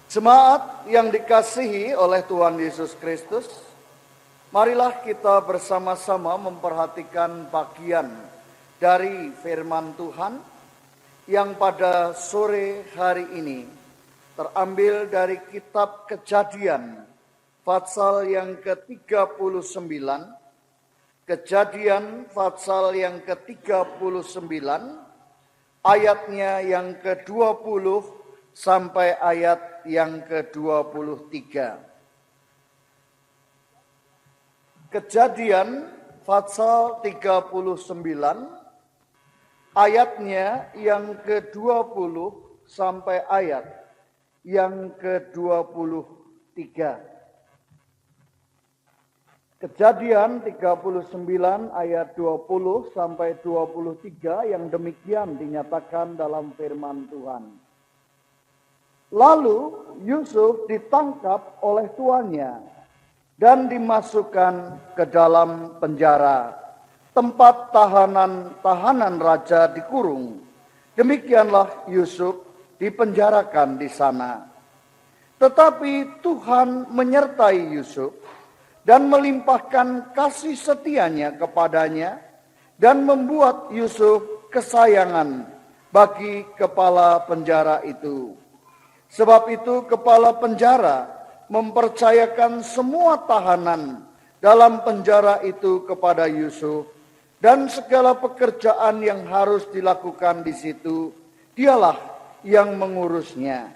Jemaat yang dikasihi oleh Tuhan Yesus Kristus, marilah kita bersama-sama memperhatikan bagian dari firman Tuhan yang pada sore hari ini terambil dari kitab Kejadian, pasal yang ke-39, Kejadian pasal yang ke-39, ayatnya yang ke-20 sampai ayat yang ke-23. Kejadian pasal 39 ayatnya yang ke-20 sampai ayat yang ke-23. Kejadian 39 ayat 20 sampai 23 yang demikian dinyatakan dalam firman Tuhan. Lalu Yusuf ditangkap oleh tuannya dan dimasukkan ke dalam penjara, tempat tahanan raja dikurung. Demikianlah Yusuf dipenjarakan di sana. Tetapi Tuhan menyertai Yusuf dan melimpahkan kasih setianya kepadanya dan membuat Yusuf kesayangan bagi kepala penjara itu. Sebab itu kepala penjara mempercayakan semua tahanan dalam penjara itu kepada Yusuf, dan segala pekerjaan yang harus dilakukan di situ dialah yang mengurusnya.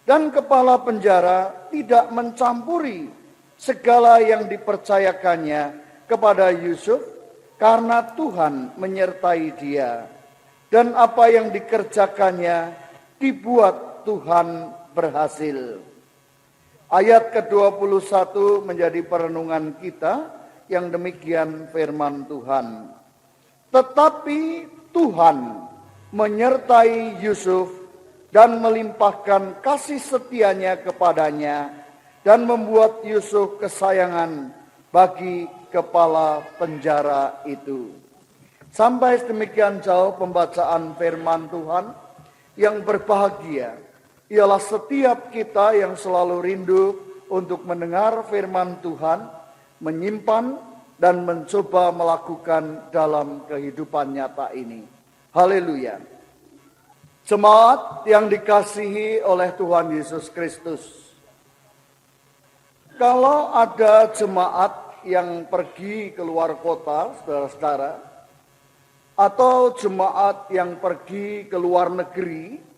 Dan kepala penjara tidak mencampuri segala yang dipercayakannya kepada Yusuf, karena Tuhan menyertai dia, dan apa yang dikerjakannya dibuat Tuhan berhasil. Ayat ke-21 menjadi perenungan kita yang demikian firman Tuhan. Tetapi Tuhan menyertai Yusuf dan melimpahkan kasih setianya kepadanya dan membuat Yusuf kesayangan bagi kepala penjara itu. Sampai demikian jauh pembacaan firman Tuhan yang berbahagia ialah setiap kita yang selalu rindu untuk mendengar firman Tuhan, menyimpan dan mencoba melakukan dalam kehidupan nyata ini. Haleluya. Jemaat yang dikasihi oleh Tuhan Yesus Kristus. Kalau ada jemaat yang pergi keluar kota, saudara-saudara, atau jemaat yang pergi ke luar negeri,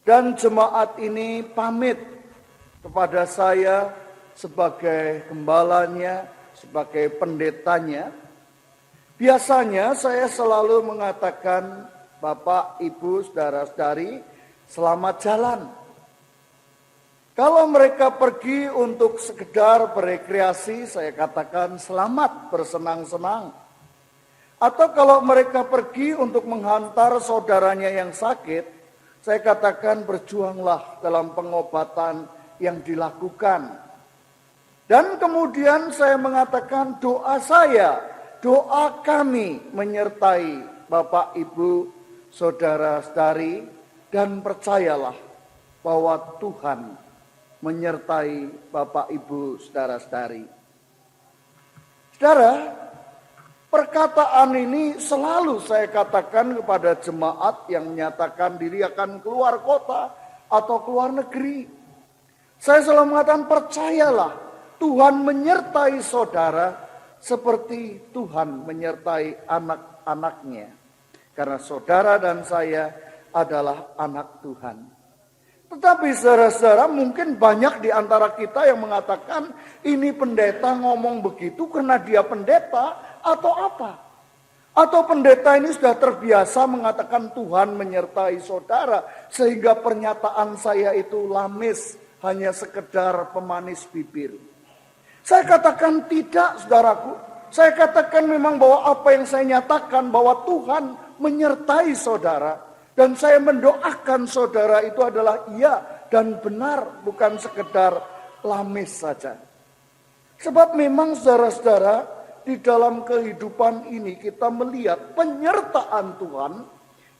dan jemaat ini pamit kepada saya sebagai gembalanya, sebagai pendetanya. Biasanya saya selalu mengatakan, Bapak, Ibu, saudara-saudari, selamat jalan. Kalau mereka pergi untuk sekedar berekreasi, saya katakan selamat bersenang-senang. Atau kalau mereka pergi untuk menghantar saudaranya yang sakit, saya katakan berjuanglah dalam pengobatan yang dilakukan. Dan kemudian saya mengatakan doa saya, doa kami menyertai Bapak, Ibu, saudara-saudari, dan percayalah bahwa Tuhan menyertai Bapak, Ibu, saudara-saudari. Saudara, perkataan ini selalu saya katakan kepada jemaat yang menyatakan diri akan keluar kota atau keluar negeri. Saya selalu mengatakan percayalah Tuhan menyertai saudara seperti Tuhan menyertai anak-anaknya. Karena saudara dan saya adalah anak Tuhan. Tetapi saudara-saudara, mungkin banyak di antara kita yang mengatakan ini pendeta ngomong begitu karena dia pendeta atau apa? Atau pendeta ini sudah terbiasa mengatakan Tuhan menyertai saudara sehingga pernyataan saya itu lamis, hanya sekedar pemanis bibir. Saya katakan tidak, saudaraku. Saya katakan memang bahwa apa yang saya nyatakan bahwa Tuhan menyertai saudara, dan saya mendoakan saudara itu adalah iya dan benar, bukan sekedar lamis saja. Sebab memang saudara-saudara, di dalam kehidupan ini kita melihat penyertaan Tuhan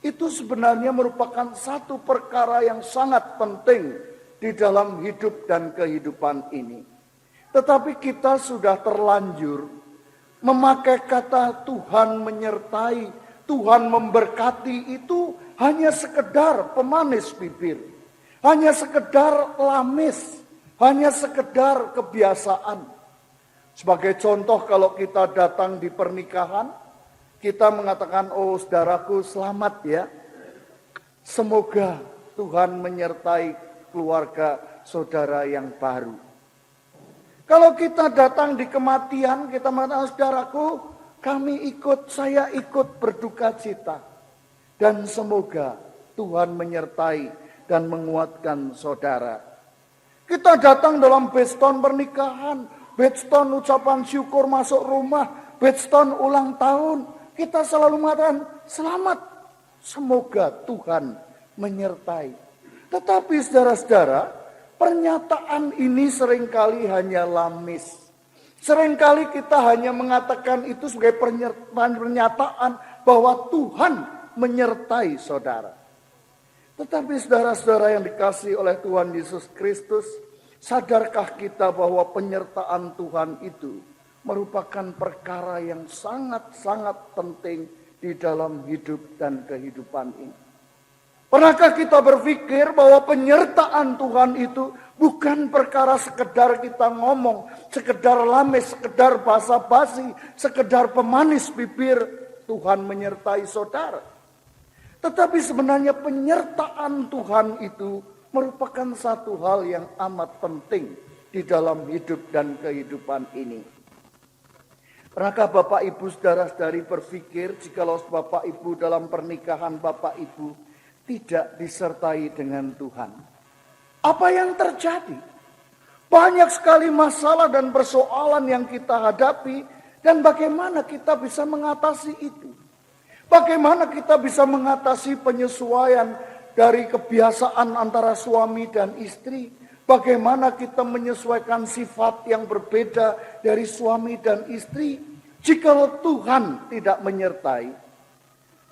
itu sebenarnya merupakan satu perkara yang sangat penting di dalam hidup dan kehidupan ini. Tetapi kita sudah terlanjur memakai kata Tuhan menyertai, Tuhan memberkati itu hanya sekedar pemanis bibir. Hanya sekedar lamis, hanya sekedar kebiasaan. Sebagai contoh kalau kita datang di pernikahan, kita mengatakan, oh saudaraku selamat ya. Semoga Tuhan menyertai keluarga saudara yang baru. Kalau kita datang di kematian, kita mengatakan saudaraku, saya ikut berduka cita. Dan semoga Tuhan menyertai dan menguatkan saudara. Kita datang dalam beston pernikahan, beston ucapan syukur masuk rumah, beston ulang tahun. Kita selalu mengatakan selamat, semoga Tuhan menyertai. Tetapi saudara-saudara, pernyataan ini seringkali hanya lamis. Seringkali kita hanya mengatakan itu sebagai pernyataan bahwa Tuhan menyertai saudara. Tetapi saudara-saudara yang dikasihi oleh Tuhan Yesus Kristus, sadarkah kita bahwa penyertaan Tuhan itu merupakan perkara yang sangat-sangat penting di dalam hidup dan kehidupan ini? Pernahkah kita berpikir bahwa penyertaan Tuhan itu bukan perkara sekedar kita ngomong, sekedar lamis, sekedar basa-basi, sekedar pemanis bibir, Tuhan menyertai saudara? Tetapi sebenarnya penyertaan Tuhan itu merupakan satu hal yang amat penting di dalam hidup dan kehidupan ini. Pernahkah Bapak Ibu saudara-saudari berpikir jikalau Bapak Ibu dalam pernikahan Bapak Ibu tidak disertai dengan Tuhan? Apa yang terjadi? Banyak sekali masalah dan persoalan yang kita hadapi dan bagaimana kita bisa mengatasi itu? Bagaimana kita bisa mengatasi penyesuaian dari kebiasaan antara suami dan istri? Bagaimana kita menyesuaikan sifat yang berbeda dari suami dan istri? Jikalau Tuhan tidak menyertai,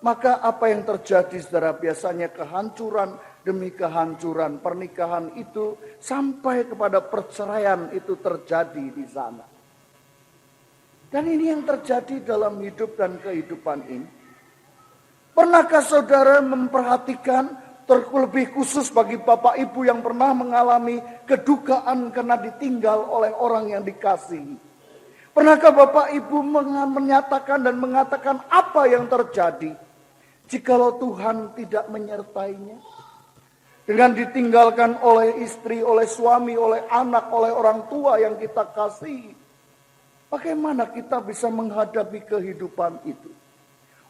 maka apa yang terjadi saudara? Biasanya kehancuran demi kehancuran pernikahan itu sampai kepada perceraian itu terjadi di sana. Dan ini yang terjadi dalam hidup dan kehidupan ini. Pernahkah saudara memperhatikan, terlebih khusus bagi Bapak Ibu yang pernah mengalami kedukaan karena ditinggal oleh orang yang dikasihi? Pernahkah Bapak Ibu menyatakan dan mengatakan apa yang terjadi jikalau Tuhan tidak menyertainya? Dengan ditinggalkan oleh istri, oleh suami, oleh anak, oleh orang tua yang kita kasihi. Bagaimana kita bisa menghadapi kehidupan itu?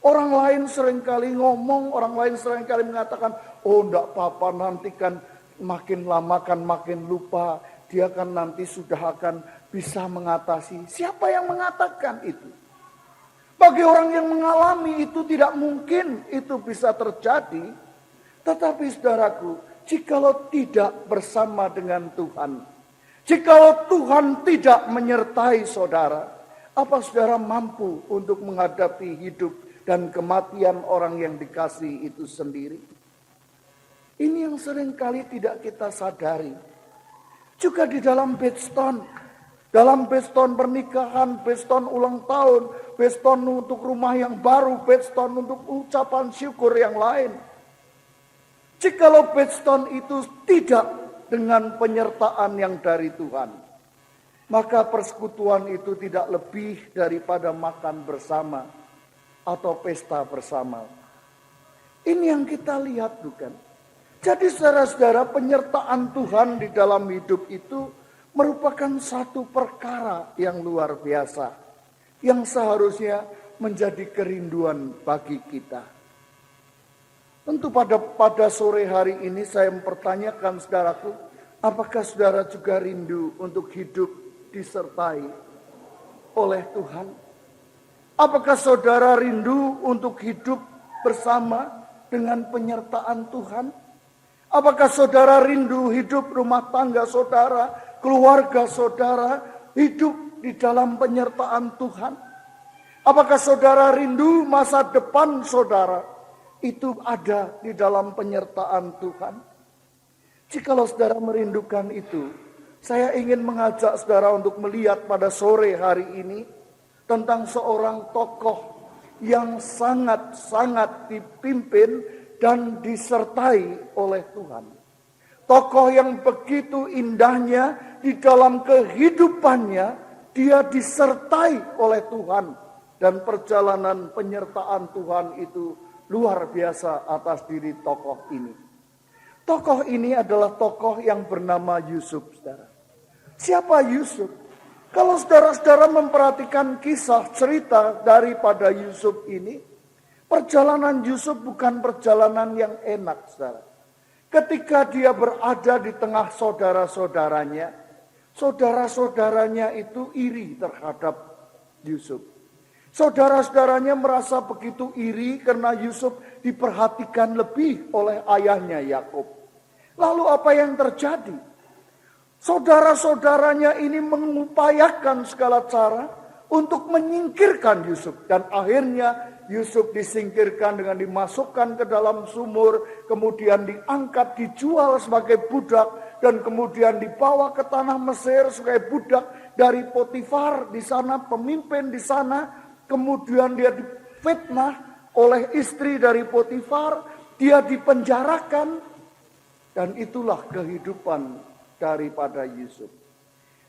Orang lain seringkali ngomong, orang lain seringkali mengatakan, oh enggak apa-apa, nanti kan makin lama kan makin lupa, dia kan nanti sudah akan bisa mengatasi. Siapa yang mengatakan itu? Bagi orang yang mengalami itu tidak mungkin itu bisa terjadi. Tetapi saudaraku, jikalau tidak bersama dengan Tuhan, jikalau Tuhan tidak menyertai saudara, apa saudara mampu untuk menghadapi hidup dan kematian orang yang dikasihi itu sendiri? Ini yang seringkali tidak kita sadari. Juga di dalam beston pernikahan, beston ulang tahun, beston untuk rumah yang baru, beston untuk ucapan syukur yang lain. Jikalau beston itu tidak dengan penyertaan yang dari Tuhan, maka persekutuan itu tidak lebih daripada makan bersama atau pesta bersama. Ini yang kita lihat bukan? Jadi saudara-saudara, penyertaan Tuhan di dalam hidup itu merupakan satu perkara yang luar biasa, yang seharusnya menjadi kerinduan bagi kita. Tentu pada sore hari ini saya mempertanyakan saudaraku, apakah saudara juga rindu untuk hidup disertai oleh Tuhan? Apakah saudara rindu untuk hidup bersama dengan penyertaan Tuhan? Apakah saudara rindu hidup rumah tangga saudara, keluarga saudara, hidup di dalam penyertaan Tuhan? Apakah saudara rindu masa depan saudara itu ada di dalam penyertaan Tuhan? Jikalau saudara merindukan itu, saya ingin mengajak saudara untuk melihat pada sore hari ini tentang seorang tokoh yang sangat-sangat dipimpin dan disertai oleh Tuhan. Tokoh yang begitu indahnya di dalam kehidupannya, dia disertai oleh Tuhan. Dan perjalanan penyertaan Tuhan itu luar biasa atas diri tokoh ini. Tokoh ini adalah tokoh yang bernama Yusuf, saudara. Siapa Yusuf? Kalau saudara-saudara memperhatikan kisah cerita daripada Yusuf ini, perjalanan Yusuf bukan perjalanan yang enak, saudara. Ketika dia berada di tengah saudara-saudaranya, saudara-saudaranya itu iri terhadap Yusuf. Saudara-saudaranya merasa begitu iri karena Yusuf diperhatikan lebih oleh ayahnya Yakub. Lalu apa yang terjadi? Saudara-saudaranya ini mengupayakan segala cara untuk menyingkirkan Yusuf. Dan akhirnya Yusuf disingkirkan dengan dimasukkan ke dalam sumur. Kemudian diangkat, dijual sebagai budak. Dan kemudian dibawa ke tanah Mesir sebagai budak dari Potifar. Di sana pemimpin di sana. Kemudian dia difitnah oleh istri dari Potifar. Dia dipenjarakan. Dan itulah kehidupan daripada Yusuf.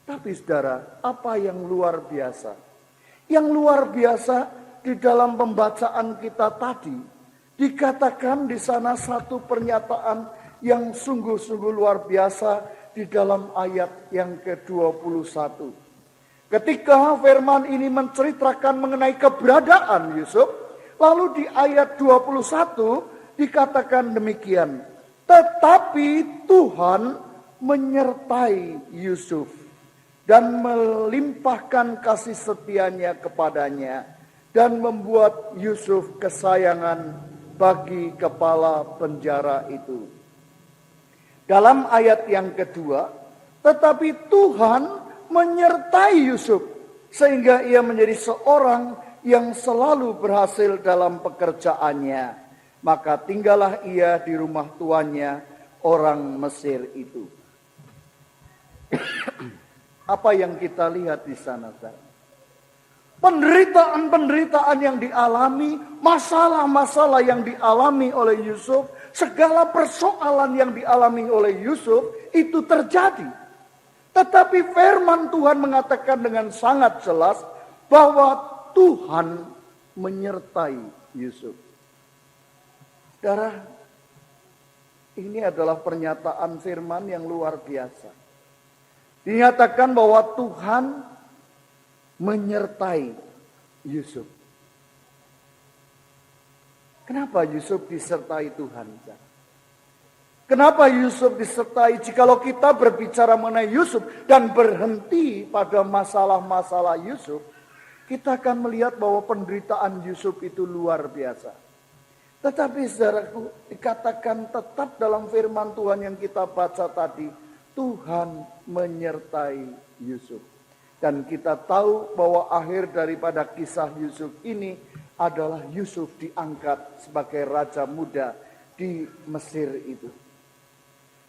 Tapi saudara, apa yang luar biasa? Yang luar biasa di dalam pembacaan kita tadi, dikatakan di sana satu pernyataan yang sungguh-sungguh luar biasa di dalam ayat yang ke-21. Ketika firman ini menceritakan mengenai keberadaan Yusuf, lalu di ayat 21 dikatakan demikian. Tetapi Tuhan menyertai Yusuf dan melimpahkan kasih setianya kepadanya dan membuat Yusuf kesayangan bagi kepala penjara itu. Dalam ayat yang kedua, tetapi Tuhan menyertai Yusuf sehingga ia menjadi seorang yang selalu berhasil dalam pekerjaannya. Maka tinggallah ia di rumah tuannya, orang Mesir itu. Apa yang kita lihat di sana, saudara? Penderitaan-penderitaan yang dialami, masalah-masalah yang dialami oleh Yusuf, segala persoalan yang dialami oleh Yusuf itu terjadi. Tetapi firman Tuhan mengatakan dengan sangat jelas bahwa Tuhan menyertai Yusuf. Saudara, ini adalah pernyataan firman yang luar biasa. Dinyatakan bahwa Tuhan menyertai Yusuf. Kenapa Yusuf disertai Tuhan? Kenapa Yusuf disertai? Jikalau kita berbicara mengenai Yusuf dan berhenti pada masalah-masalah Yusuf, kita akan melihat bahwa penderitaan Yusuf itu luar biasa. Tetapi saudaraku, dikatakan tetap dalam firman Tuhan yang kita baca tadi, Tuhan menyertai Yusuf. Dan kita tahu bahwa akhir daripada kisah Yusuf ini adalah Yusuf diangkat sebagai raja muda di Mesir itu.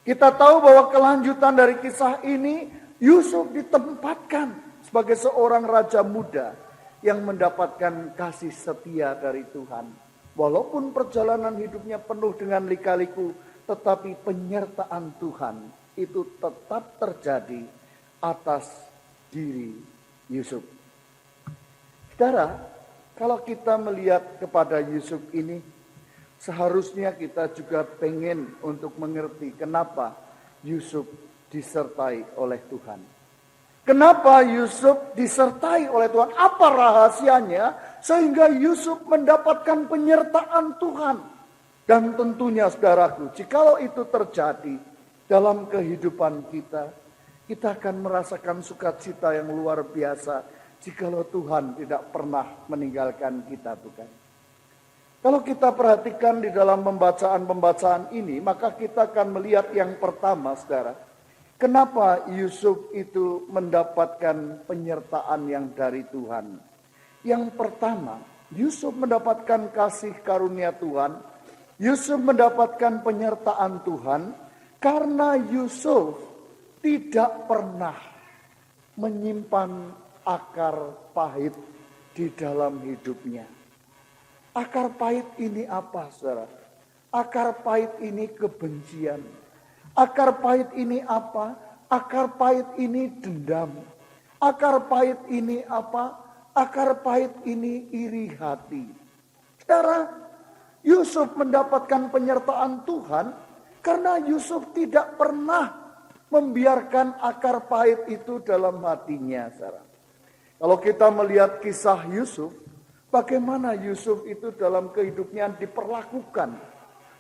Kita tahu bahwa kelanjutan dari kisah ini, Yusuf ditempatkan sebagai seorang raja muda yang mendapatkan kasih setia dari Tuhan. Walaupun perjalanan hidupnya penuh dengan lika-liku, tetapi penyertaan Tuhan itu tetap terjadi atas diri Yusuf. Saudara, kalau kita melihat kepada Yusuf ini, seharusnya kita juga pengen untuk mengerti kenapa Yusuf disertai oleh Tuhan. Kenapa Yusuf disertai oleh Tuhan? Apa rahasianya sehingga Yusuf mendapatkan penyertaan Tuhan? Dan tentunya saudaraku, jikalau itu terjadi dalam kehidupan kita, kita akan merasakan sukacita yang luar biasa jikalau Tuhan tidak pernah meninggalkan kita, bukan? Kalau kita perhatikan di dalam pembacaan-pembacaan ini, maka kita akan melihat yang pertama, saudara. Kenapa Yusuf itu mendapatkan penyertaan yang dari Tuhan? Yang pertama, Yusuf mendapatkan kasih karunia Tuhan. Yusuf mendapatkan penyertaan Tuhan Karena Yusuf tidak pernah menyimpan akar pahit di dalam hidupnya. Akar pahit ini apa, saudara? Akar pahit ini kebencian. Akar pahit ini apa? Akar pahit ini dendam. Akar pahit ini apa? Akar pahit ini iri hati. Saudara, Yusuf mendapatkan penyertaan Tuhan karena Yusuf tidak pernah membiarkan akar pahit itu dalam hatinya, saudara. Kalau kita melihat kisah Yusuf, bagaimana Yusuf itu dalam kehidupannya diperlakukan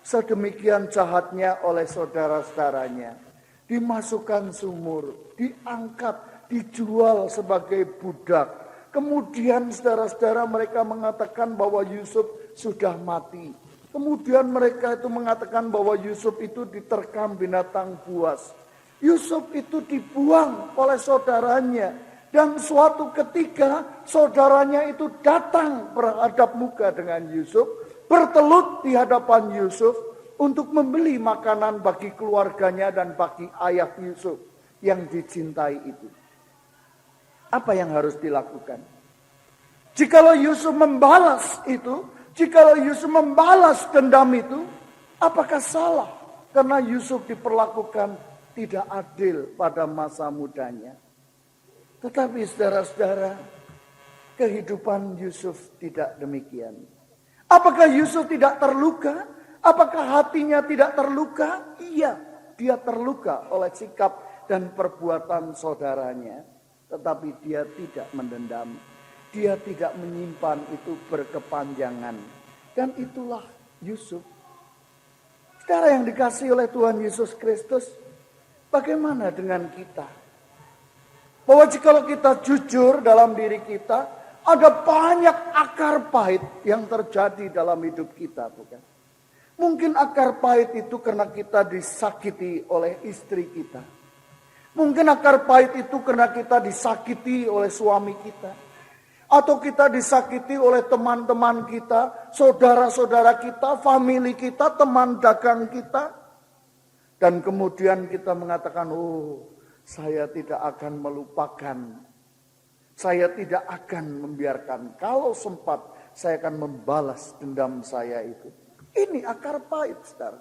sedemikian jahatnya oleh saudara-saudaranya. Dimasukkan sumur, diangkat, dijual sebagai budak. Kemudian saudara-saudara mereka mengatakan bahwa Yusuf sudah mati. Kemudian mereka itu mengatakan bahwa Yusuf itu diterkam binatang buas. Yusuf itu dibuang oleh saudaranya. Dan suatu ketika saudaranya itu datang berhadap muka dengan Yusuf. Bertelut di hadapan Yusuf untuk membeli makanan bagi keluarganya dan bagi ayah Yusuf yang dicintai itu. Apa yang harus dilakukan? Jikalau Yusuf membalas itu, jikalau Yusuf membalas dendam itu, apakah salah? Karena Yusuf diperlakukan tidak adil pada masa mudanya. Tetapi saudara-saudara, kehidupan Yusuf tidak demikian. Apakah Yusuf tidak terluka? Apakah hatinya tidak terluka? Iya, dia terluka oleh sikap dan perbuatan saudaranya. Tetapi dia tidak mendendam. Dia tidak menyimpan itu berkepanjangan. Dan itulah Yusuf. Saudara yang dikasihi oleh Tuhan Yesus Kristus, bagaimana dengan kita? Bahwa jikalau kita jujur dalam diri kita, ada banyak akar pahit yang terjadi dalam hidup kita, bukan? Mungkin akar pahit itu karena kita disakiti oleh istri kita. Mungkin akar pahit itu karena kita disakiti oleh suami kita. Atau kita disakiti oleh teman-teman kita, saudara-saudara kita, famili kita, teman dagang kita. Dan kemudian kita mengatakan, oh, saya tidak akan melupakan. Saya tidak akan membiarkan. Kalau sempat, saya akan membalas dendam saya itu. Ini akar pahit, saudara.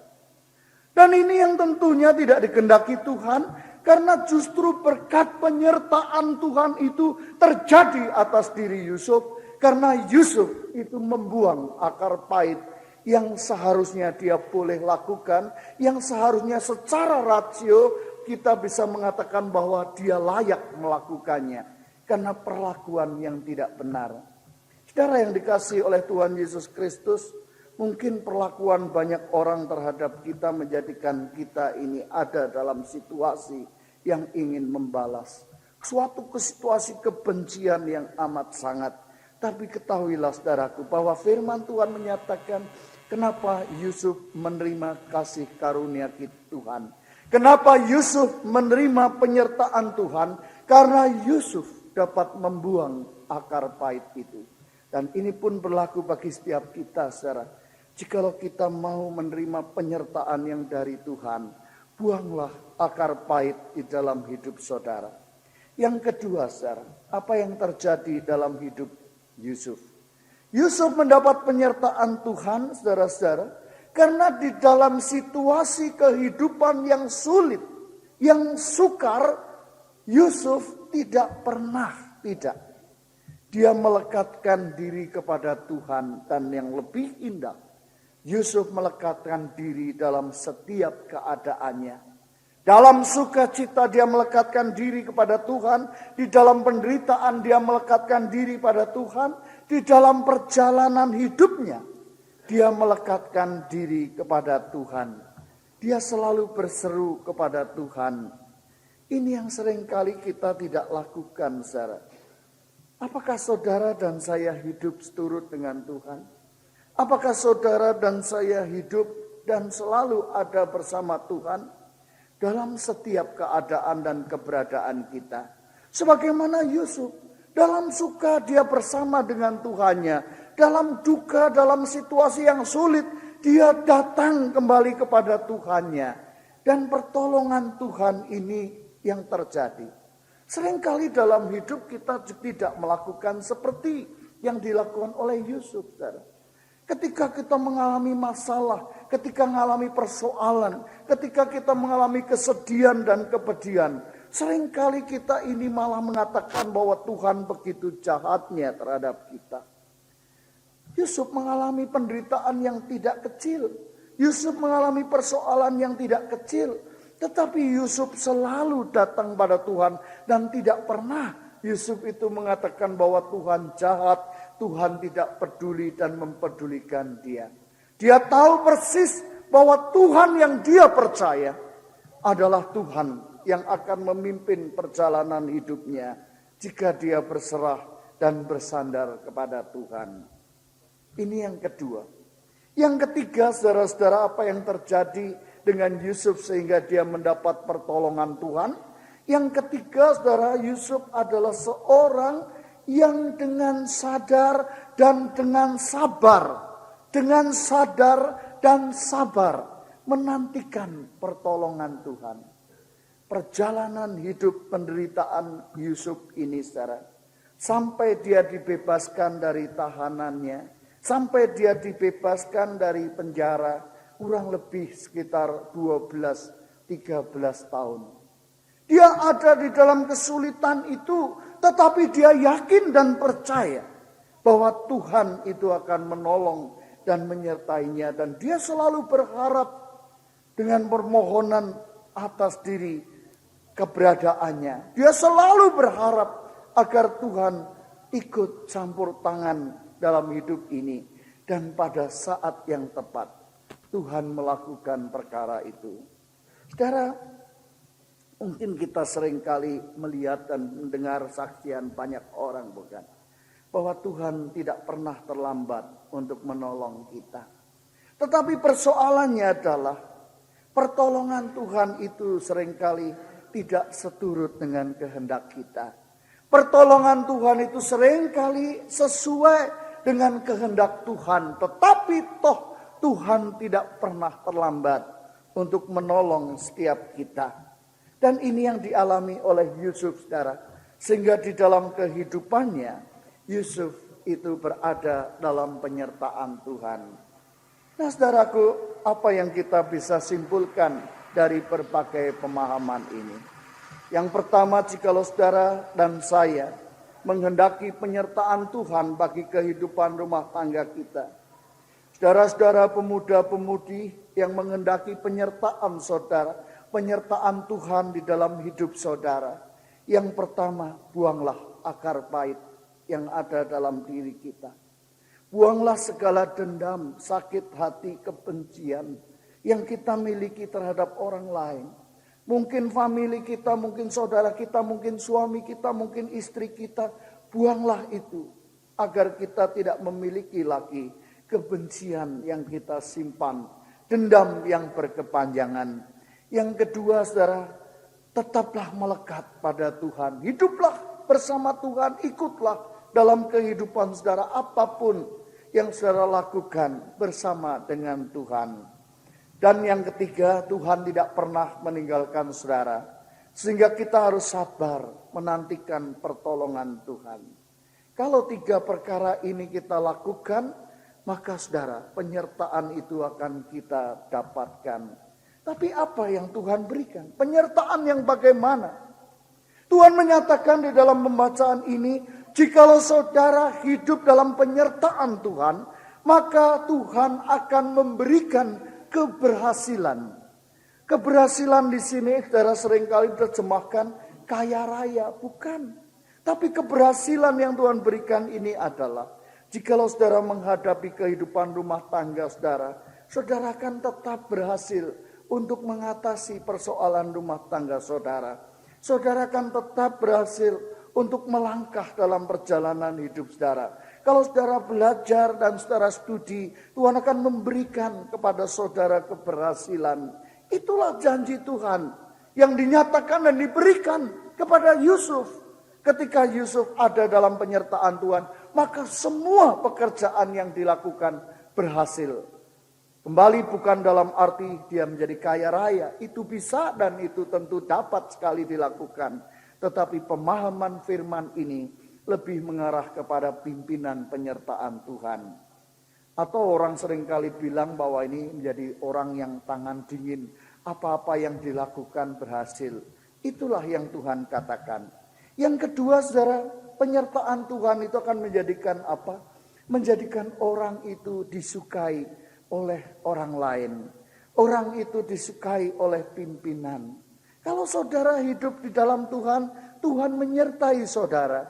Dan ini yang tentunya tidak dikehendaki Tuhan. Karena justru berkat penyertaan Tuhan itu terjadi atas diri Yusuf. Karena Yusuf itu membuang akar pahit yang seharusnya dia boleh lakukan. Yang seharusnya secara rasio kita bisa mengatakan bahwa dia layak melakukannya. Karena perlakuan yang tidak benar. Saudara yang dikasihi oleh Tuhan Yesus Kristus, mungkin perlakuan banyak orang terhadap kita menjadikan kita ini ada dalam situasi yang ingin membalas. Suatu situasi kebencian yang amat sangat. Tapi ketahuilah saudaraku bahwa firman Tuhan menyatakan kenapa Yusuf menerima kasih karunia Tuhan. Kenapa Yusuf menerima penyertaan Tuhan? Karena Yusuf dapat membuang akar pahit itu. Dan ini pun berlaku bagi setiap kita, saudara. Jikalau kita mau menerima penyertaan yang dari Tuhan, buanglah akar pahit di dalam hidup saudara. Yang kedua, saudara, apa yang terjadi dalam hidup Yusuf? Yusuf mendapat penyertaan Tuhan, saudara-saudara, karena di dalam situasi kehidupan yang sulit, yang sukar, Yusuf tidak pernah tidak. Dia melekatkan diri kepada Tuhan dan yang lebih indah, Yusuf melekatkan diri dalam setiap keadaannya. Dalam sukacita dia melekatkan diri kepada Tuhan, di dalam penderitaan dia melekatkan diri pada Tuhan, di dalam perjalanan hidupnya dia melekatkan diri kepada Tuhan. Dia selalu berseru kepada Tuhan. Ini yang seringkali kita tidak lakukan, saudara. Apakah saudara dan saya hidup seturut dengan Tuhan? Apakah saudara dan saya hidup dan selalu ada bersama Tuhan dalam setiap keadaan dan keberadaan kita? Sebagaimana Yusuf, dalam suka dia bersama dengan Tuhannya. Dalam duka, dalam situasi yang sulit, dia datang kembali kepada Tuhannya. Dan pertolongan Tuhan ini yang terjadi. Seringkali dalam hidup kita tidak melakukan seperti yang dilakukan oleh Yusuf. Ketika kita mengalami masalah, ketika mengalami persoalan, ketika kita mengalami kesedihan dan kepedihan, seringkali kita ini malah mengatakan bahwa Tuhan begitu jahatnya terhadap kita. Yusuf mengalami penderitaan yang tidak kecil. Yusuf mengalami persoalan yang tidak kecil. Tetapi Yusuf selalu datang pada Tuhan. Dan tidak pernah Yusuf itu mengatakan bahwa Tuhan jahat. Tuhan tidak peduli dan mempedulikan dia. Dia tahu persis bahwa Tuhan yang dia percaya adalah Tuhan yang akan memimpin perjalanan hidupnya. Jika dia berserah dan bersandar kepada Tuhan. Ini yang kedua. Yang ketiga, saudara-saudara, apa yang terjadi dengan Yusuf sehingga dia mendapat pertolongan Tuhan? Yang ketiga, saudara, Yusuf adalah seorang yang dengan sadar dan dengan sabar menantikan pertolongan Tuhan. Perjalanan hidup penderitaan Yusuf ini, saudara, sampai dia dibebaskan dari tahanannya, sampai dia dibebaskan dari penjara kurang lebih sekitar 12-13 tahun. Dia ada di dalam kesulitan itu, tetapi dia yakin dan percaya bahwa Tuhan itu akan menolong dan menyertainya. Dan dia selalu berharap dengan permohonan atas diri keberadaannya. Dia selalu berharap agar Tuhan ikut campur tangan dalam hidup ini. Dan pada saat yang tepat Tuhan melakukan perkara itu. Saudara, mungkin kita seringkali melihat dan mendengar saksian banyak orang, bukan? Bahwa Tuhan tidak pernah terlambat untuk menolong kita. Tetapi persoalannya adalah pertolongan Tuhan itu seringkali tidak seturut dengan kehendak kita. Pertolongan Tuhan itu seringkali sesuai dengan kehendak Tuhan. Tetapi toh Tuhan tidak pernah terlambat untuk menolong setiap kita. Dan ini yang dialami oleh Yusuf, saudara. Sehingga di dalam kehidupannya Yusuf itu berada dalam penyertaan Tuhan. Nah, saudaraku, apa yang kita bisa simpulkan dari berbagai pemahaman ini? Yang pertama, jikalau saudara dan saya menghendaki penyertaan Tuhan bagi kehidupan rumah tangga kita. Saudara-saudara pemuda-pemudi yang menghendaki penyertaan saudara, penyertaan Tuhan di dalam hidup saudara. Yang pertama, buanglah akar pahit yang ada dalam diri kita. Buanglah segala dendam, sakit hati, kebencian yang kita miliki terhadap orang lain. Mungkin famili kita, mungkin saudara kita, mungkin suami kita, mungkin istri kita. Buanglah itu agar kita tidak memiliki lagi kebencian yang kita simpan. Dendam yang berkepanjangan. Yang kedua, saudara, tetaplah melekat pada Tuhan. Hiduplah bersama Tuhan, ikutlah dalam kehidupan saudara apapun yang saudara lakukan bersama dengan Tuhan. Dan yang ketiga, Tuhan tidak pernah meninggalkan saudara. Sehingga kita harus sabar menantikan pertolongan Tuhan. Kalau 3 perkara ini kita lakukan, maka saudara, penyertaan itu akan kita dapatkan. Tapi apa yang Tuhan berikan? Penyertaan yang bagaimana? Tuhan menyatakan di dalam pembacaan ini, jikalau saudara hidup dalam penyertaan Tuhan, maka Tuhan akan memberikan keberhasilan. Keberhasilan di sini saudara seringkali diterjemahkan kaya raya, bukan. Tapi keberhasilan yang Tuhan berikan ini adalah jikalau saudara menghadapi kehidupan rumah tangga saudara, saudara akan tetap berhasil untuk mengatasi persoalan rumah tangga saudara. Saudara akan tetap berhasil untuk melangkah dalam perjalanan hidup saudara. Kalau saudara belajar dan saudara studi, Tuhan akan memberikan kepada saudara keberhasilan. Itulah janji Tuhan yang dinyatakan dan diberikan kepada Yusuf. Ketika Yusuf ada dalam penyertaan Tuhan, maka semua pekerjaan yang dilakukan berhasil. Kembali bukan dalam arti dia menjadi kaya raya. Itu bisa dan itu tentu dapat sekali dilakukan. Tetapi pemahaman firman ini lebih mengarah kepada pimpinan penyertaan Tuhan. Atau orang seringkali bilang bahwa ini menjadi orang yang tangan dingin. Apa-apa yang dilakukan berhasil. Itulah yang Tuhan katakan. Yang kedua, saudara, penyertaan Tuhan itu akan menjadikan apa? Menjadikan orang itu disukai oleh orang lain. Orang itu disukai oleh pimpinan. Kalau saudara hidup di dalam Tuhan, Tuhan menyertai saudara,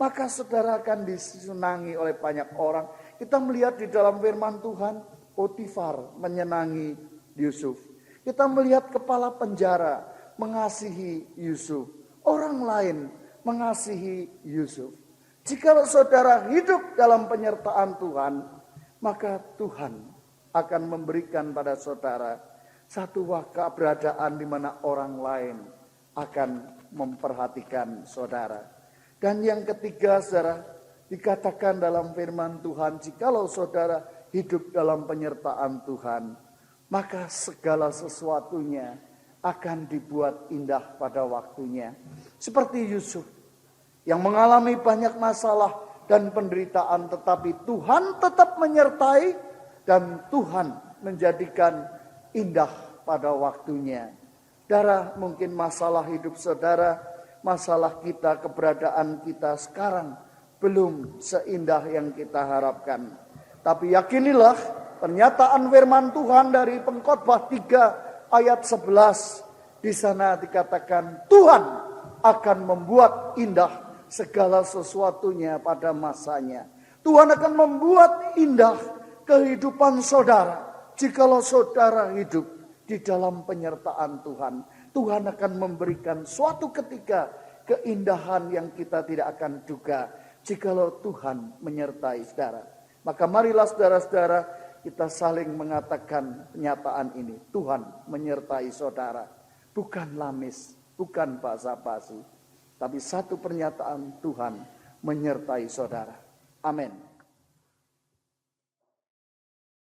maka saudara akan disenangi oleh banyak orang. Kita melihat di dalam firman Tuhan, Potifar menyenangi Yusuf. Kita melihat kepala penjara mengasihi Yusuf. Orang lain mengasihi Yusuf. Jika saudara hidup dalam penyertaan Tuhan, maka Tuhan akan memberikan pada saudara satu keberadaan di mana orang lain akan memperhatikan saudara. Dan yang ketiga, saudara, dikatakan dalam firman Tuhan, jikalau saudara hidup dalam penyertaan Tuhan, maka segala sesuatunya akan dibuat indah pada waktunya. Seperti Yusuf yang mengalami banyak masalah dan penderitaan, tetapi Tuhan tetap menyertai dan Tuhan menjadikan indah pada waktunya. Saudara, mungkin masalah hidup saudara, masalah kita, keberadaan kita sekarang belum seindah yang kita harapkan. Tapi yakinilah pernyataan firman Tuhan dari Pengkhotbah 3 ayat 11. Di sana dikatakan Tuhan akan membuat indah segala sesuatunya pada masanya. Tuhan akan membuat indah kehidupan saudara. Jikalau saudara hidup di dalam penyertaan Tuhan, Tuhan akan memberikan suatu ketika keindahan yang kita tidak akan duga. Jikalau Tuhan menyertai saudara. Maka marilah saudara-saudara kita saling mengatakan pernyataan ini. Tuhan menyertai saudara. Bukan lamis, bukan basa-basi. Tapi satu pernyataan, Tuhan menyertai saudara. Amin.